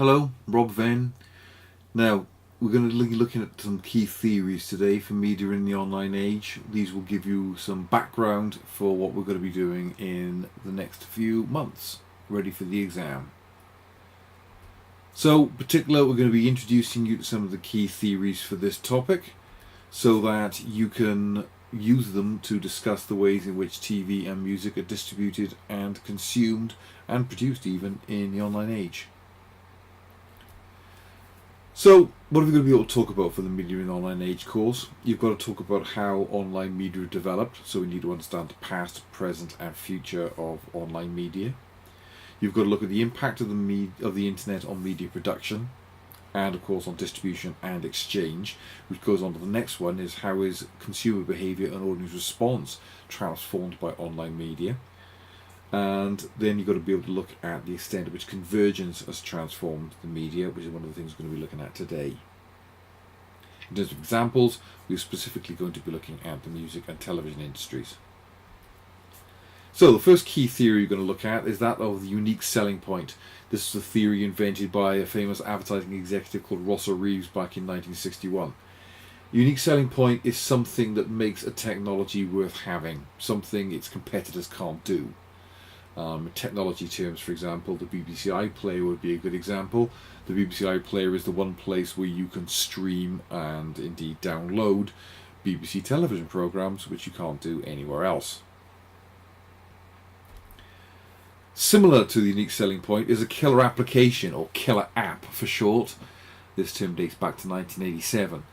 Hello, Rob Venn. Now, we're going to be looking at some key theories today for media in the online age. These will give you some background for what we're going to be doing in the next few months, ready for the exam. So, in particular, we're going to be introducing you to some of the key theories for this topic so that you can use them to discuss the ways in which TV and music are distributed and consumed and produced even in the online age. So, what are we going to be able to talk about for the Media in the Online Age course? You've got to talk about how online media developed, so we need to understand the past, present and future of online media. You've got to look at the impact of the internet on media production, and of course on distribution and exchange, which goes on to the next one, is how is consumer behaviour and audience response transformed by online media. And then you've got to be able to look at the extent to which convergence has transformed the media, which is one of the things we're going to be looking at today. In terms of examples, we're specifically going to be looking at the music and television industries. So the first key theory you're going to look at is that of the unique selling point. This is a theory invented by a famous advertising executive called Reeves back in 1961. Unique selling point is something that makes a technology worth having, something its competitors can't do. Technology terms, for example, the BBC iPlayer would be a good example. The BBC iPlayer is the one place where you can stream and indeed download BBC television programmes, which you can't do anywhere else. Similar to the unique selling point is a killer application, or killer app for short. This term dates back to 1987.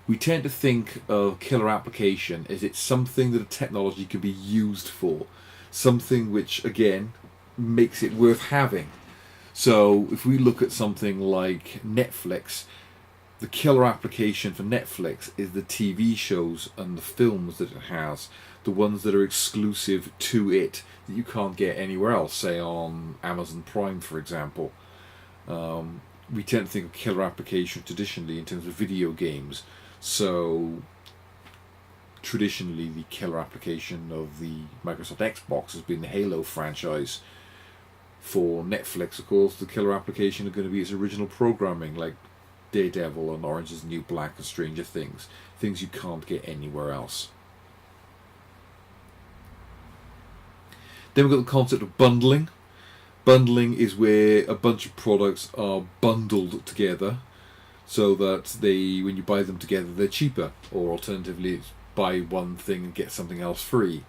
We tend to think of killer application as it's something that a technology can be used for. Something which, again, makes it worth having. So if we look at something like Netflix, the killer application for Netflix is the TV shows and the films that it has, the ones that are exclusive to it that you can't get anywhere else, say on Amazon Prime, for example. We tend to think of killer application traditionally in terms of video games. So traditionally, the killer application of the Microsoft Xbox has been the Halo franchise. For Netflix, of course, the killer application are going to be its original programming, like Daredevil and Orange is the New Black and Stranger Things. Things you can't get anywhere else. Then we've got the concept of bundling. Bundling is where a bunch of products are bundled together so that when you buy them together, they're cheaper, or alternatively, it's buy one thing and get something else free.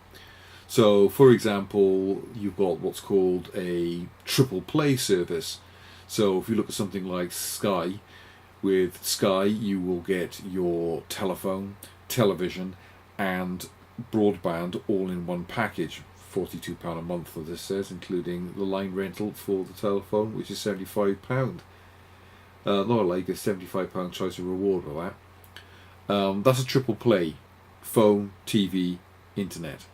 So, for example, you've got what's called a triple play service. So if you look at something like Sky, with Sky you will get your telephone, television and broadband all in one package. £42 a month for this says, including the line rental for the telephone, which is £75. Not like a £75 choice of reward for that. That's a triple play. Phone, TV, internet.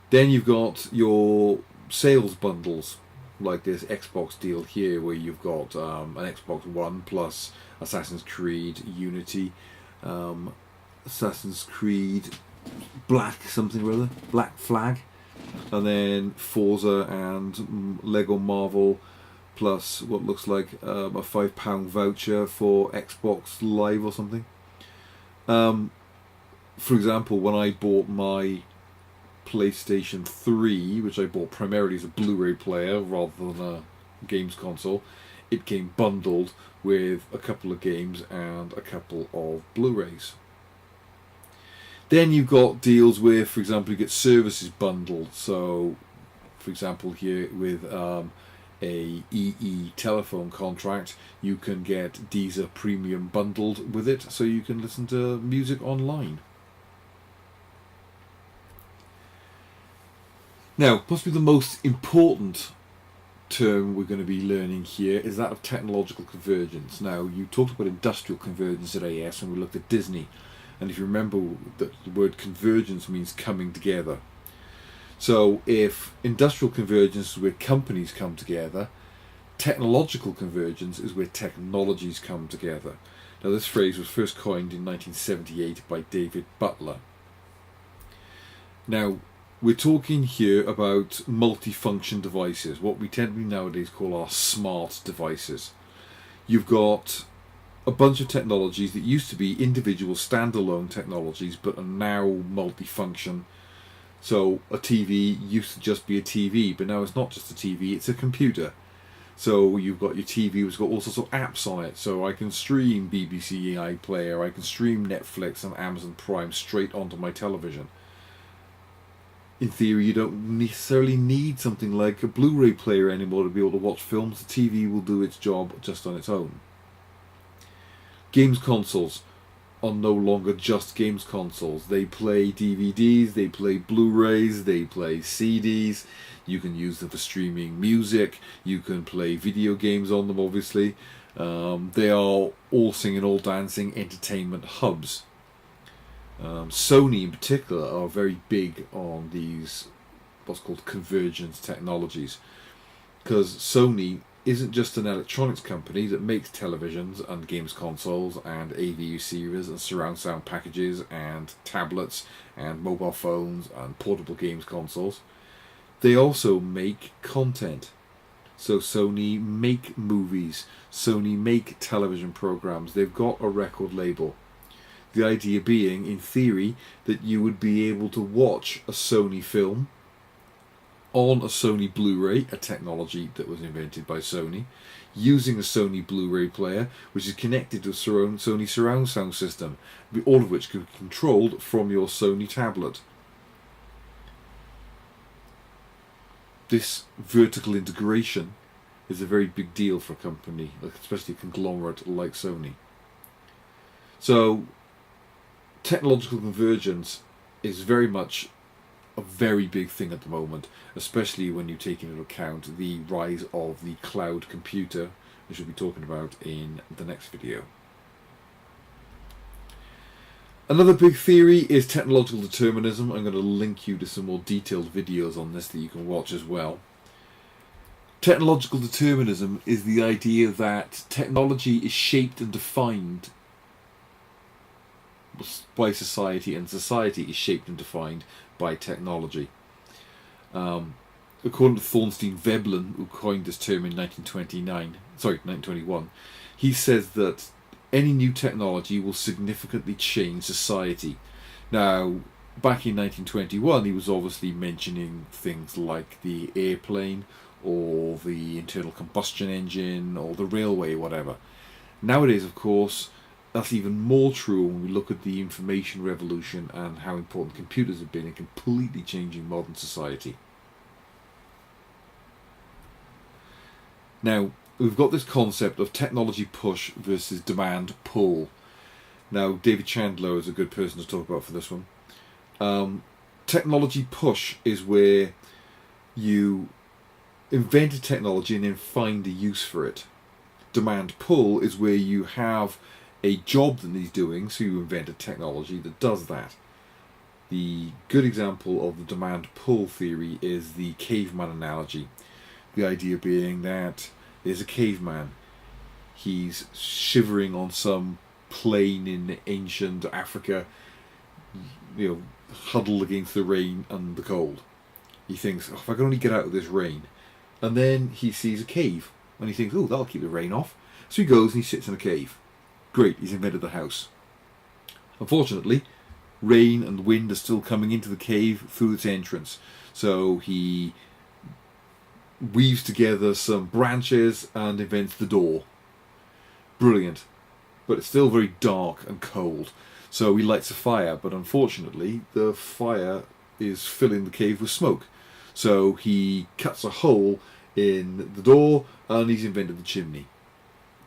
Then you've got your sales bundles, like this Xbox deal here, where you've got an Xbox One plus Assassin's Creed Unity, Assassin's Creed Black something or other, Black Flag, and then Forza and Lego Marvel, plus what looks like a £5 voucher for Xbox Live or something. For example, when I bought my PlayStation 3, which I bought primarily as a Blu-ray player rather than a games console, it came bundled with a couple of games and a couple of Blu-rays. Then you've got deals where, for example, you get services bundled. So, for example, here with a EE telephone contract, you can get Deezer Premium bundled with it, so you can listen to music online. Now, possibly the most important term we're going to be learning here is that of technological convergence. Now, you talked about industrial convergence at AS and we looked at Disney. And if you remember, the word convergence means coming together. So if industrial convergence is where companies come together, technological convergence is where technologies come together. Now, this phrase was first coined in 1978 by David Butler. Now, We're talking here about multifunction devices, what we tend to nowadays call our smart devices. You've got a bunch of technologies that used to be individual standalone technologies but are now multifunction. So a TV used to just be a TV, but now it's not just a TV, it's a computer. So you've got your TV, it's got all sorts of apps on it. So I can stream BBC iPlayer, I can stream Netflix and Amazon Prime straight onto my television. In theory, you don't necessarily need something like a Blu-ray player anymore to be able to watch films. The TV will do its job just on its own. Games consoles are no longer just games consoles. They play DVDs, they play Blu-rays, they play CDs. You can use them for streaming music. You can play video games on them, obviously. They are all singing, all dancing entertainment hubs. Sony in particular are very big on these what's called convergence technologies, because Sony isn't just an electronics company that makes televisions and games consoles and AV receivers and surround sound packages and tablets and mobile phones and portable games consoles. They also make content. So Sony make movies, Sony make television programs, they've got a record label. The idea being, in theory, that you would be able to watch a Sony film on a Sony Blu-ray, a technology that was invented by Sony, using a Sony Blu-ray player, which is connected to a Sony surround sound system, all of which can be controlled from your Sony tablet. This vertical integration is a very big deal for a company, especially a conglomerate like Sony. So, technological convergence is very much a very big thing at the moment, especially when you take into account the rise of the cloud computer, which we'll be talking about in the next video. Another big theory is technological determinism. I'm going to link you to some more detailed videos on this that you can watch as well. Technological determinism is the idea that technology is shaped and defined by society, and society is shaped and defined by technology. According to Thorstein Veblen, who coined this term in 1921, he says that any new technology will significantly change society. Now, back in 1921, he was obviously mentioning things like the airplane or the internal combustion engine or the railway, whatever. Nowadays, of course, that's even more true when we look at the information revolution and how important computers have been in completely changing modern society. Now, we've got this concept of technology push versus demand pull. Now, David Chandler is a good person to talk about for this one. Technology push is where you invent a technology and then find a use for it. Demand pull is where you have a job that needs doing, so you invent a technology that does that. The good example of the demand pull theory is the caveman analogy. The idea being that there's a caveman. He's shivering on some plain in ancient Africa, huddled against the rain and the cold. He thinks, if I can only get out of this rain. And then he sees a cave, and he thinks, oh, that'll keep the rain off. So he goes and he sits in a cave. Great, he's invented the house. Unfortunately, rain and wind are still coming into the cave through its entrance. So he weaves together some branches and invents the door. Brilliant. But it's still very dark and cold. So he lights a fire, but unfortunately the fire is filling the cave with smoke. So he cuts a hole in the door and he's invented the chimney.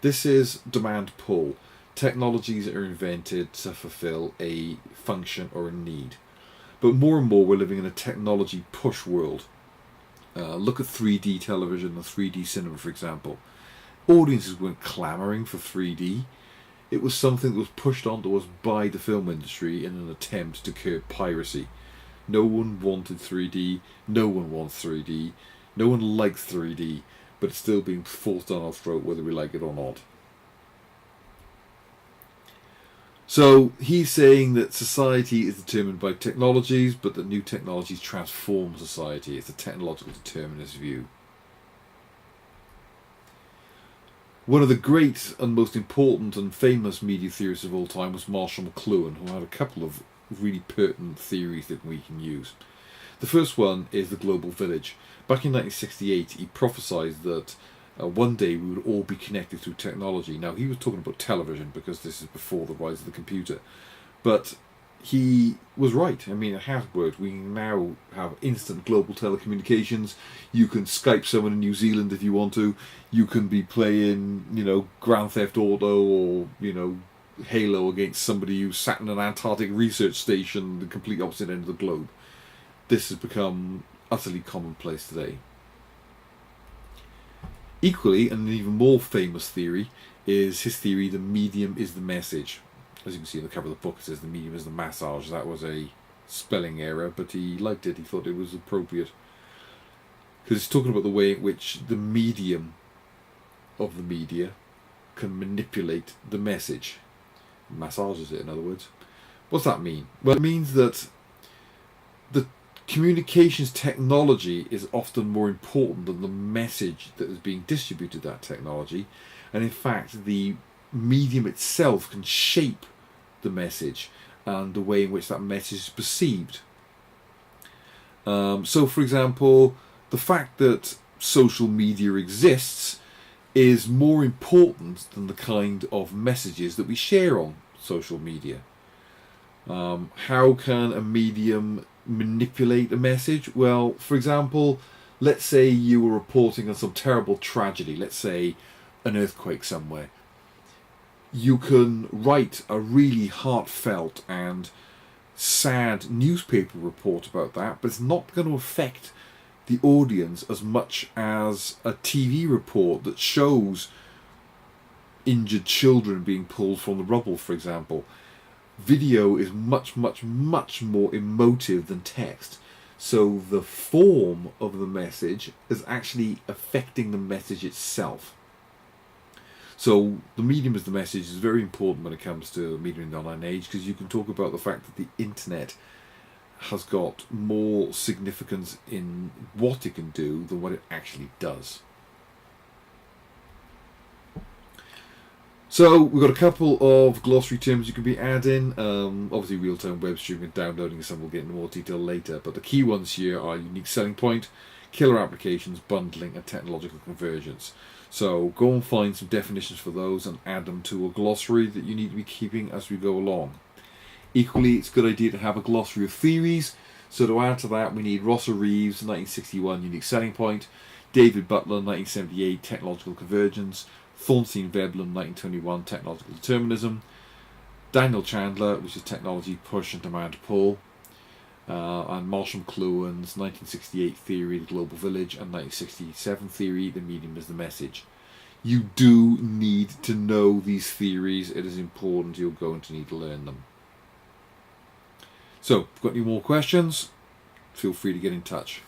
This is demand pull. Technologies are invented to fulfill a function or a need. But more and more we're living in a technology push world. Look at 3D television and 3D cinema, for example. Audiences weren't clamouring for 3D. It was something that was pushed onto us by the film industry in an attempt to curb piracy. No one wanted 3D, no one wants 3D, no one likes 3D, but it's still being forced down our throat whether we like it or not. So he's saying that society is determined by technologies, but that new technologies transform society. It's a technological determinist view. One of the great and most important and famous media theorists of all time was Marshall McLuhan, who had a couple of really pertinent theories that we can use. The first one is the global village. Back in 1968, he prophesied that one day we would all be connected through technology. Now, he was talking about television because this is before the rise of the computer. But he was right. I mean, it has worked. We now have instant global telecommunications. You can Skype someone in New Zealand if you want to. You can be playing, Grand Theft Auto or, Halo against somebody who's sat in an Antarctic research station, the complete opposite end of the globe. This has become utterly commonplace today. Equally, and an even more famous theory, is his theory, the medium is the message. As you can see on the cover of the book, it says the medium is the massage. That was a spelling error, but he liked it. He thought it was appropriate. Because it's talking about the way in which the medium of the media can manipulate the message. Massages it, in other words. What's that mean? Well, it means that the communications technology is often more important than the message that is being distributed, that technology. And in fact, the medium itself can shape the message and the way in which that message is perceived. So, for example, the fact that social media exists is more important than the kind of messages that we share on social media. How can a medium manipulate a message? Well, for example, let's say you were reporting on some terrible tragedy, let's say an earthquake somewhere. You can write a really heartfelt and sad newspaper report about that, but it's not going to affect the audience as much as a TV report that shows injured children being pulled from the rubble, for example. Video is much, much, much more emotive than text. So the form of the message is actually affecting the message itself. So the medium as the message is very important when it comes to media in the online age, because you can talk about the fact that the internet has got more significance in what it can do than what it actually does. So we've got a couple of glossary terms you can be adding. Obviously real-time web streaming and downloading, some we'll get into more detail later, but the key ones here are unique selling point, killer applications, bundling and technological convergence. So go and find some definitions for those and add them to a glossary that you need to be keeping as we go along. Equally, it's a good idea to have a glossary of theories. So to add to that, we need Reeves, 1961, unique selling point, David Butler, 1978, technological convergence, Thorstein, Veblen, 1921, technological determinism, Daniel Chandler, which is technology push and demand pull, and Marshall McLuhan's 1968 theory, the global village, and 1967 theory, the medium is the message. You do need to know these theories. It is important. You're going to need to learn them. So, if you've got any more questions, feel free to get in touch.